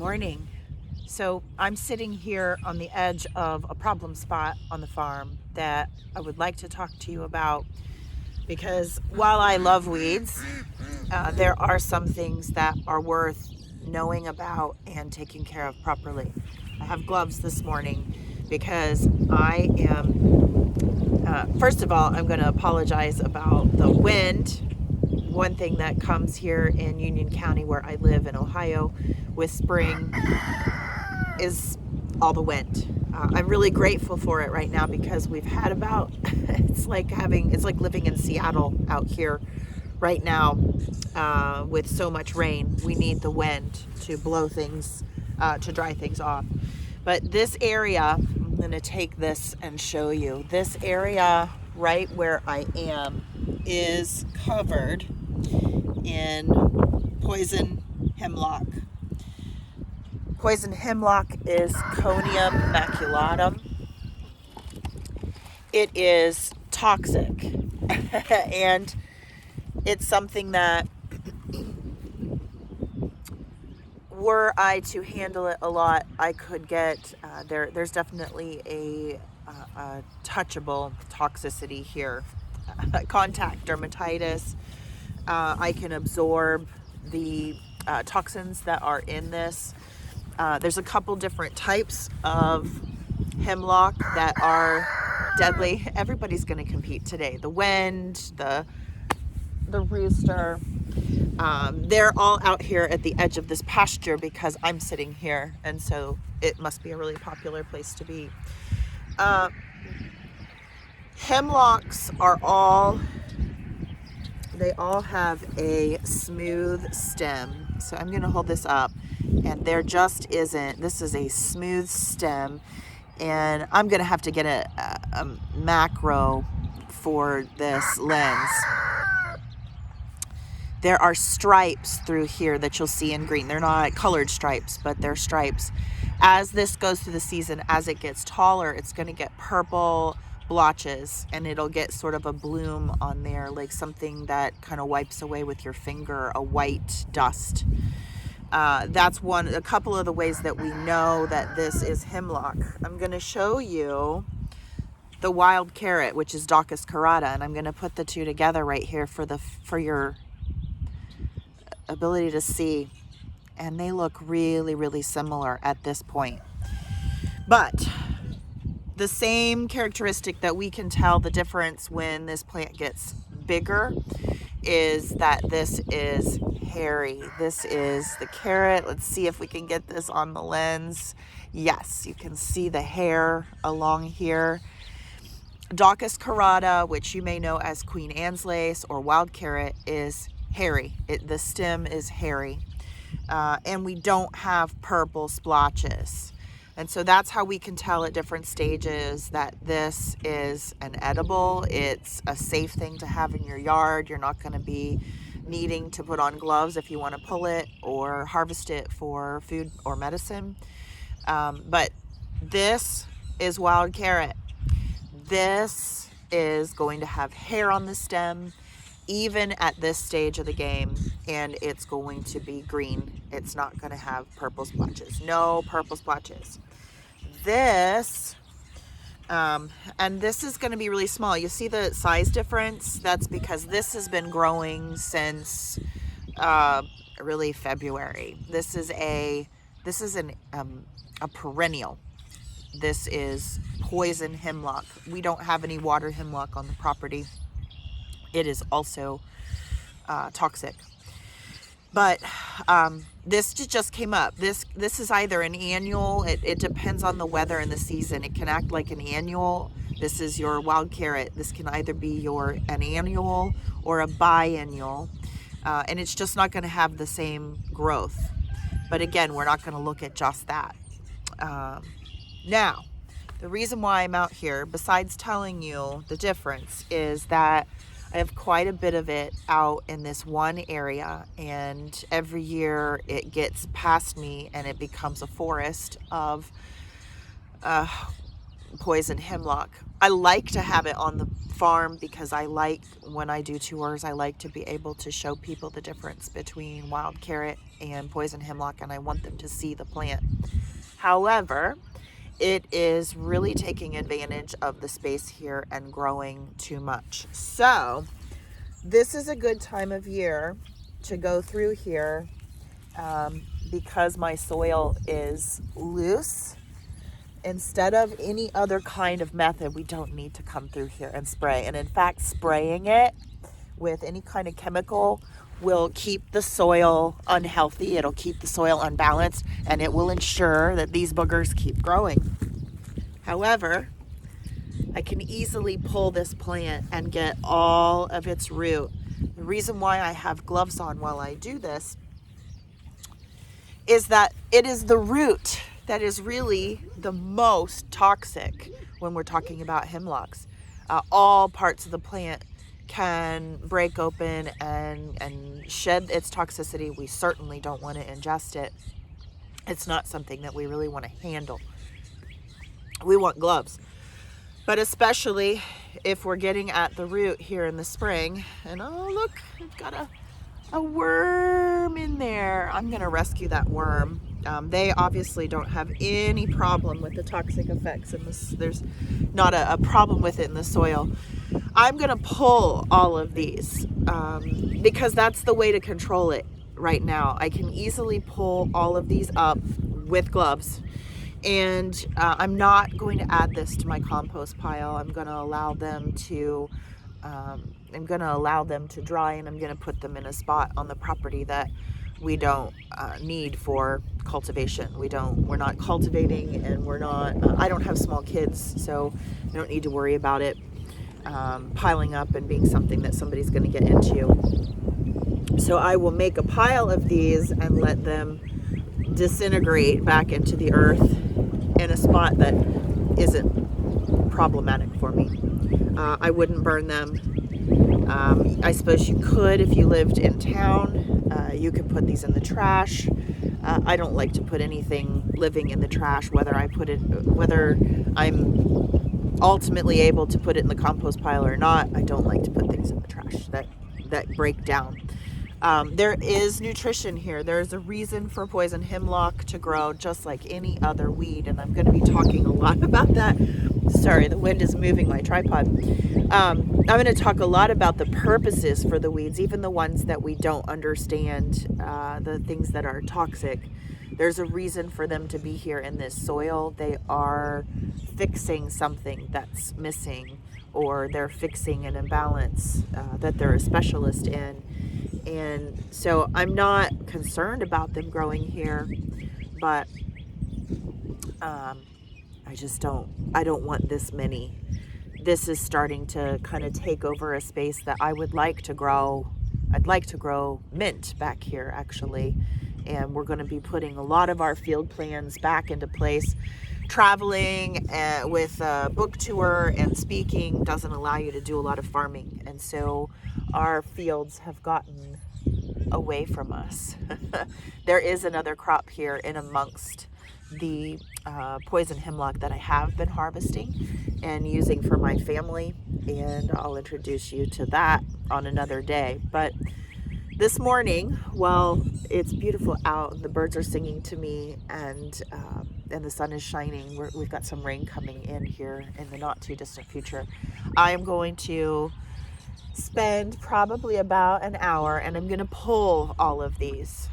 morning. So I'm sitting here on the edge of a problem spot on the farm that I would like to talk to you about because while I love weeds, there are some things that are worth knowing about and taking care of properly. I have gloves this morning because I am, first of all, I'm going to apologize about the wind. One thing that comes here in Union County, where I live in Ohio, with spring is all the wind. I'm really grateful for it right now because we've had about it's like living in Seattle out here right now with so much rain. We need the wind to blow things, to dry things off. But this area, I'm going to take this and show you. This area right where I am is covered in poison hemlock. Poison hemlock is Conium maculatum. It is toxic and it's something that were I to handle it a lot, I could get, there's definitely a touchable toxicity here. Contact dermatitis. I can absorb the toxins that are in this. There's a couple different types of hemlock that are deadly. Everybody's going to compete today. The wind, the rooster. They're all out here at the edge of this pasture because I'm sitting here, and so it must be a really popular place to be. Hemlocks they all have a smooth stem. So I'm going to hold this up, and there just isn't. This is a smooth stem, and I'm going to have to get a macro for this lens. There are stripes through here that you'll see in green. They're not colored stripes, but they're stripes. As this goes through the season, as it gets taller, it's going to get purple blotches, and it'll get sort of a bloom on there, like something that kind of wipes away with your finger, a white dust. That's a couple of the ways that we know that this is hemlock. I'm going to show you the wild carrot, which is Daucus carota, and I'm going to put the two together right here for your ability to see, and they look really, really similar at this point. But the same characteristic that we can tell the difference when this plant gets bigger is that this is hairy. This is the carrot. Let's see if we can get this on the lens. Yes, you can see the hair along here. Daucus carota, which you may know as Queen Anne's lace or wild carrot, is hairy. The stem is hairy. And we don't have purple splotches. And so that's how we can tell at different stages that this is an edible. It's a safe thing to have in your yard. You're not going to be needing to put on gloves if you want to pull it or harvest it for food or medicine. But this is wild carrot. This is going to have hair on the stem, even at this stage of the game, and it's going to be green. It's not going to have purple splotches. No purple splotches. This, and this is going to be really small. You see the size difference? That's because this has been growing since really February. This is a perennial. This is poison hemlock. We don't have any water hemlock on the property. It is also toxic. But this just came up. This is either an annual. It depends on the weather and the season. It can act like an annual. This is your wild carrot. This can either be an annual or a biennial. And it's just not going to have the same growth. But again, we're not going to look at just that. Now, the reason why I'm out here, besides telling you the difference, is that I have quite a bit of it out in this one area, and every year it gets past me and it becomes a forest of poison hemlock. I like to have it on the farm because I like, when I do tours, I like to be able to show people the difference between wild carrot and poison hemlock, and I want them to see the plant. However, it is really taking advantage of the space here and growing too much. So this is a good time of year to go through here, because my soil is loose. Instead of any other kind of method, we don't need to come through here and spray. And in fact, spraying it with any kind of chemical will keep the soil unhealthy. It'll keep the soil unbalanced, and it will ensure that these boogers keep growing. However, I can easily pull this plant and get all of its root. The reason why I have gloves on while I do this is that it is the root that is really the most toxic when we're talking about hemlocks. All parts of the plant can break open and shed its toxicity. We certainly don't want to ingest it. It's not something that we really want to handle. We want gloves. But especially if we're getting at the root here in the spring. And oh, look, it's got a worm in there. I'm going to rescue that worm. They obviously don't have any problem with the toxic effects in this. There's not a problem with it in the soil. I'm going to pull all of these because that's the way to control it right now. I can easily pull all of these up with gloves. And I'm not going to add this to my compost pile. I'm going to allow them to dry, and I'm going to put them in a spot on the property that we don't need for cultivation. We're not cultivating, and I don't have small kids, so I don't need to worry about it piling up and being something that somebody's going to get into. So I will make a pile of these and let them disintegrate back into the earth in a spot that isn't problematic for me. I wouldn't burn them. I suppose you could if you lived in town. You could put these in the trash. I don't like to put anything living in the trash, whether I'm ultimately able to put it in the compost pile or not. I don't like to put things in the trash that break down. There is nutrition here. There's a reason for poison hemlock to grow just like any other weed, and I'm going to be talking a lot about that. Sorry, the wind is moving my tripod. I'm going to talk a lot about the purposes for the weeds, even the ones that we don't understand, the things that are toxic. There's a reason for them to be here in this soil. They are fixing something that's missing, or they're fixing an imbalance that they're a specialist in. And so I'm not concerned about them growing here, but I don't want this many. This is starting to kind of take over a space that I would like to grow. I'd like to grow mint back here, actually. And we're going to be putting a lot of our field plans back into place. Traveling with a book tour and speaking doesn't allow you to do a lot of farming. And so our fields have gotten away from us. There is another crop here in amongst the poison hemlock that I have been harvesting and using for my family. And I'll introduce you to that on another day. But this morning, while it's beautiful out and the birds are singing to me and the sun is shining, we've got some rain coming in here in the not too distant future, I am going to spend probably about an hour and I'm going to pull all of these.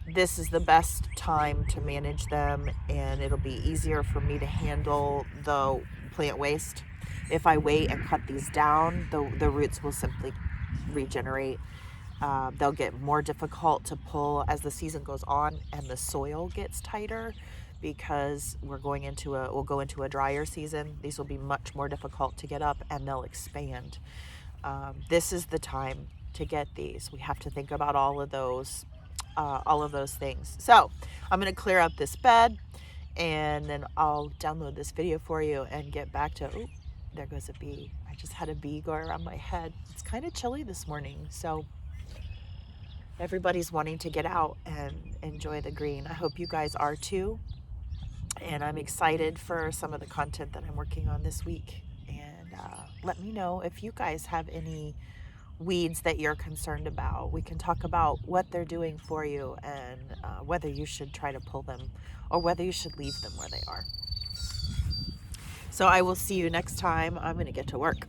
This is the best time to manage them, and it'll be easier for me to handle the plant waste. If I wait and cut these down, the roots will simply regenerate. They'll get more difficult to pull as the season goes on and the soil gets tighter, because we'll go into a drier season. These will be much more difficult to get up and they'll expand. This is the time to get these. We have to think about all of those things. So I'm going to clear up this bed, and then I'll download this video for you and get back to, oh, there goes a bee. I just had a bee go around my head. It's kind of chilly this morning, so everybody's wanting to get out and enjoy the green. I hope you guys are too. And I'm excited for some of the content that I'm working on this week. And let me know if you guys have any weeds that you're concerned about. We can talk about what they're doing for you and whether you should try to pull them or whether you should leave them where they are. So I will see you next time. I'm going to get to work.